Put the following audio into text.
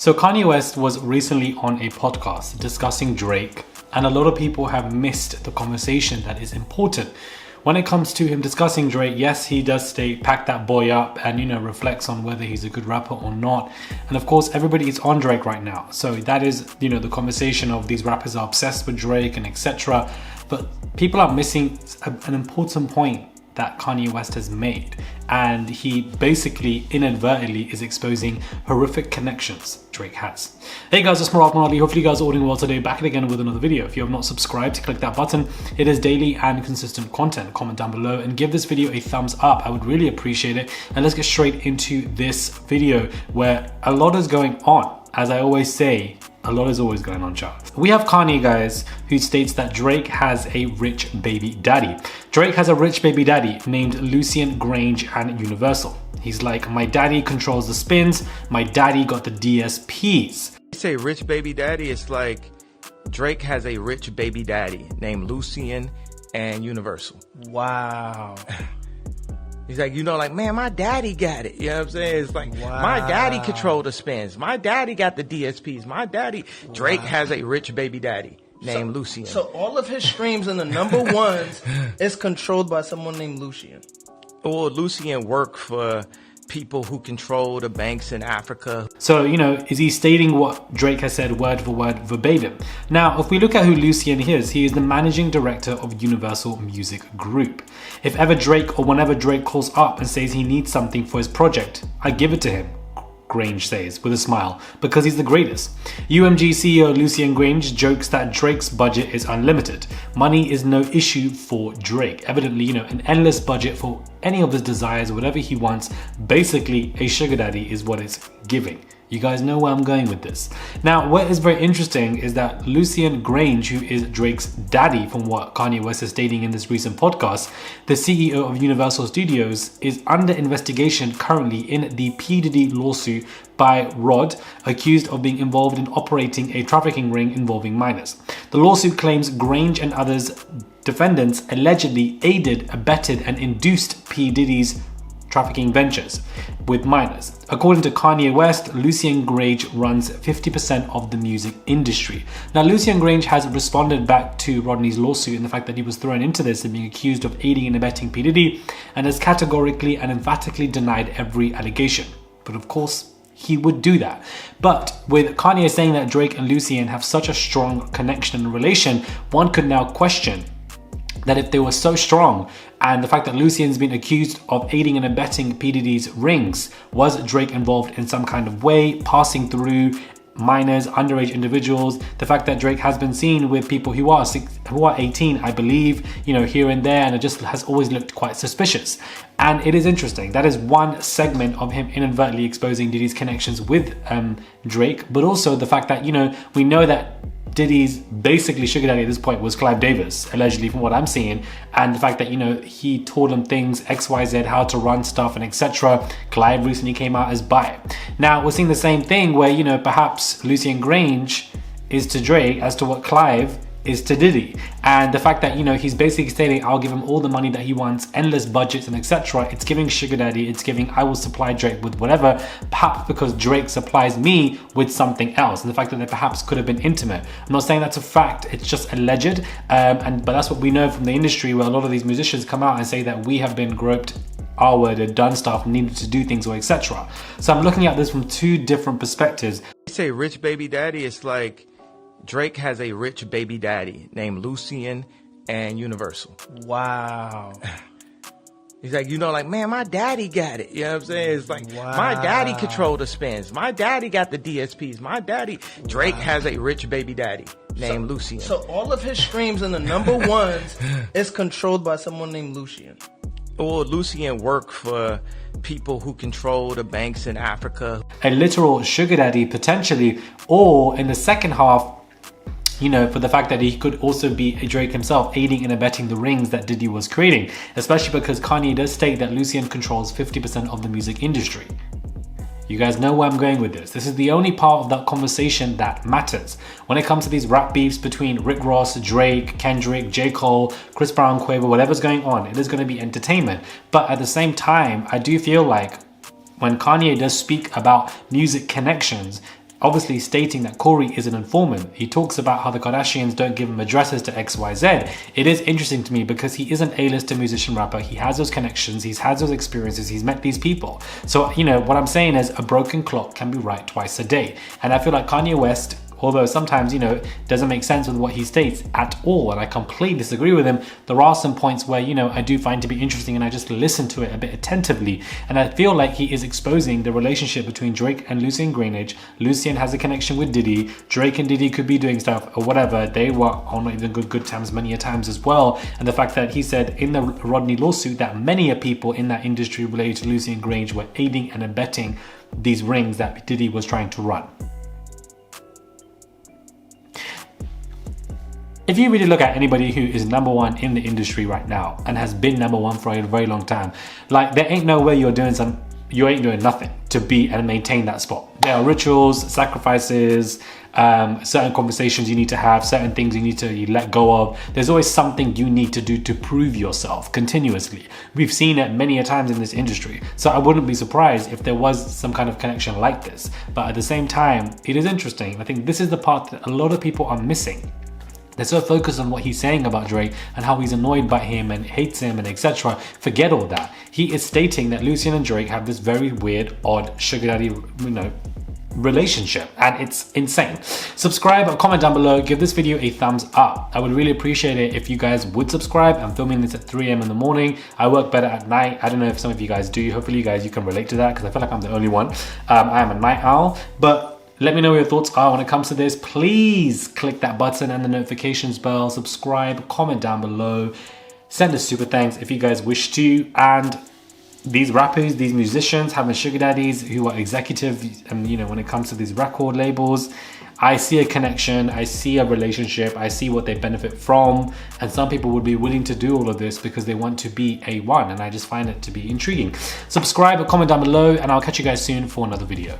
So Kanye West was recently on a podcast discussing Drake, and a lot of people have missed the conversation that is important. When it comes to him discussing Drake, yes, he does stay, pack that boy up and, reflects on whether he's a good rapper or not. And of course, everybody is on Drake right now. So that is, the conversation of these rappers are obsessed with Drake and etc. But people are missing an important point that Kanye West has made, and he basically inadvertently is exposing horrific connections Drake has. Hey guys, it's Morali. Hopefully you guys are all doing well today. Back again with another video. If you have not subscribed, click that button. It is daily and consistent content. Comment down below and give this video a thumbs up. I would really appreciate it. And let's get straight into this video where a lot is going on. As I always say, a lot is always going on, chat. We have Kanye, guys, who states that Drake has a rich baby daddy. Drake has a rich baby daddy named Lucian Grange and Universal. He's like, my daddy controls the spins, my daddy got the DSPs. You say rich baby daddy, it's like Drake has a rich baby daddy named Lucian and Universal. Wow. He's like, man, my daddy got it. You know what I'm saying? It's like, my daddy controlled the spins. My daddy got the DSPs. My daddy. Drake has a rich baby daddy named Lucian. So all of his streams in the number ones is controlled by someone named Lucian. Or Lucian worked for people who control the banks in Africa. So, is he stating what Drake has said word for word verbatim? Now, if we look at who Lucian is, he is the managing director of Universal Music Group. If ever Drake or whenever Drake calls up and says he needs something for his project, I give it to him, Grange says with a smile, because he's the greatest. UMG CEO Lucian Grange jokes that Drake's budget is unlimited. Money is no issue for Drake. Evidently, an endless budget for any of his desires, whatever he wants. Basically, a sugar daddy is what it's giving. You guys know where I'm going with this. Now, what is very interesting is that Lucian Grange, who is Drake's daddy from what Kanye West is stating in this recent podcast, the CEO of Universal Studios, is under investigation currently in the P. Diddy lawsuit by Rod, accused of being involved in operating a trafficking ring involving minors. The lawsuit claims Grange and others defendants allegedly aided, abetted, and induced P. Diddy's trafficking ventures with minors. According to Kanye West, Lucian Grange runs 50% of the music industry. Now, Lucian Grange has responded back to Rodney's lawsuit and the fact that he was thrown into this and being accused of aiding and abetting P. Diddy, and has categorically and emphatically denied every allegation. But of course, he would do that. But with Kanye saying that Drake and Lucian have such a strong connection and relation, one could now question that if they were so strong, and the fact that Lucian's been accused of aiding and abetting P. Diddy's rings, was Drake involved in some kind of way, passing through minors, underage individuals? The fact that Drake has been seen with people who are 18, I believe, here and there, and it just has always looked quite suspicious. And it is interesting. That is one segment of him inadvertently exposing Diddy's connections with Drake, but also the fact that, we know that Diddy's basically sugar daddy at this point was Clive Davis, allegedly, from what I'm seeing, and the fact that he taught him things XYZ, how to run stuff and etc. Clive recently came out as bi. Now we're seeing the same thing where perhaps Lucian Grange is to Drake as to what Clive is to Diddy, and the fact that he's basically stating, I'll give him all the money that he wants, endless budgets and etc. It's giving sugar daddy, it's giving I will supply Drake with whatever, perhaps because Drake supplies me with something else, and the fact that they perhaps could have been intimate. I'm not saying that's a fact, it's just alleged, but that's what we know from the industry, where a lot of these musicians come out and say that we have been groped, R-worded, done stuff, needed to do things, or etc. So I'm looking at this from two different perspectives. You say rich baby daddy, it's like Drake has a rich baby daddy named Lucian and Universal. Wow. He's like, man, my daddy got it. You know what I'm saying? It's like, my daddy controlled the spins. My daddy got the DSPs. My daddy. Drake has a rich baby daddy named Lucian. So all of his streams in the number ones is controlled by someone named Lucian. Or Lucian worked for people who control the banks in Africa. A literal sugar daddy potentially, or in the second half, for the fact that he could also be a Drake himself, aiding and abetting the rings that Diddy was creating, especially because Kanye does state that Lucian controls 50% of the music industry. You guys know where I'm going with this. This is the only part of that conversation that matters. When it comes to these rap beefs between Rick Ross, Drake, Kendrick, J. Cole, Chris Brown, Quavo, whatever's going on, it is going to be entertainment. But at the same time, I do feel like when Kanye does speak about music connections, obviously stating that Corey is an informant. He talks about how the Kardashians don't give him addresses to XYZ. It is interesting to me because he is an A-lister musician rapper. He has those connections, he's had those experiences, he's met these people. So, you know, what I'm saying is a broken clock can be right twice a day. And I feel like Kanye West, although sometimes, you know, doesn't make sense with what he states at all, and I completely disagree with him, there are some points where, you know, I do find to be interesting and I just listen to it a bit attentively. And I feel like he is exposing the relationship between Drake and Lucian Grainage. Lucian has a connection with Diddy. Drake and Diddy could be doing stuff or whatever. They were on not even good times many a times as well. And the fact that he said in the Rodney lawsuit that many a people in that industry related to Lucian Grainage were aiding and abetting these rings that Diddy was trying to run. If you really look at anybody who is number one in the industry right now and has been number one for a very long time, like there ain't no way you ain't doing nothing to be and maintain that spot. There are rituals, sacrifices, certain conversations you need to have, certain things you need to let go of. There's always something you need to do to prove yourself continuously. We've seen it many a times in this industry. So I wouldn't be surprised if there was some kind of connection like this. But at the same time, it is interesting. I think this is the part that a lot of people are missing. They're so focused on what he's saying about Drake and how he's annoyed by him and hates him and etc. Forget all that. He is stating that Lucian and Drake have this very weird, odd sugar daddy, you know, relationship, and it's insane. Subscribe, comment down below, give this video a thumbs up. I would really appreciate it if you guys would subscribe. I'm filming this at 3 a.m. in the morning. I work better at night. I don't know if some of you guys do. Hopefully you can relate to that because I feel like I'm the only one. I am a night owl, but let me know what your thoughts are when it comes to this. Please click that button and the notifications bell, subscribe, comment down below, send a super thanks if you guys wish to. And these rappers, these musicians having sugar daddies who are executive, and you know, when it comes to these record labels, I see a connection, I see a relationship, I see what they benefit from, and some people would be willing to do all of this because they want to be A1, and I just find it to be intriguing. Subscribe, comment down below, and I'll catch you guys soon for another video.